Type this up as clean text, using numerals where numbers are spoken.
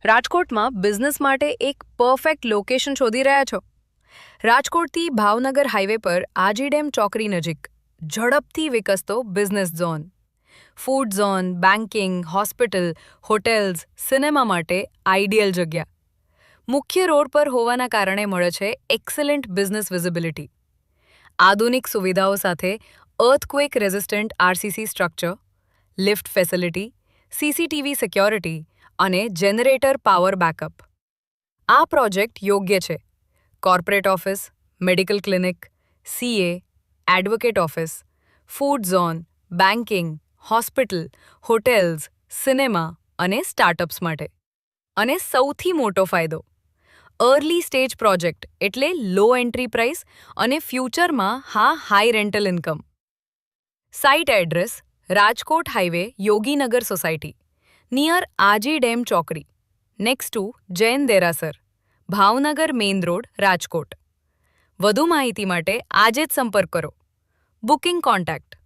રાજકોટમાં બિઝનેસ માટે એક પરફેક્ટ લોકેશન શોધી રહ્યા છો? રાજકોટથી ભાવનગર હાઈવે પર આજી ડેમ ચોકડી નજીક ઝડપથી વિકસતો business zone. Food zone, banking, hospital, hotels, cinema માટે આઈડિયલ જગ્યા. મુખ્ય રોડ પર હોવાના કારણે મળે છે એક્સલન્ટ બિઝનેસ વિઝિબિલિટી. આધુનિક સુવિધાઓ સાથે earthquake resistant RCC structure, lift facility, CCTV security અને જનરેટર પાવર બેકઅપ. આ પ્રોજેક્ટ યોગ્ય છે corporate office, medical clinic, CA, advocate office, food zone, banking, hospital, hotels, cinema અને સ્ટાર્ટઅપ્સ માટે. અને સૌથી મોટો ફાયદો, અર્લી સ્ટેજ પ્રોજેક્ટ એટલે લો એન્ટ્રી પ્રાઇસ અને ફ્યુચરમાં high rental income. Site address Rajkot highway Yoginagar society, near Aji dam ચોકડી, નેક્સ્ટ ટુ જૈન દેરાસર, ભાવનગર મેઇન રોડ, રાજકોટ. વધુ માહિતી માટે આજે જ સંપર્ક કરો. Booking contact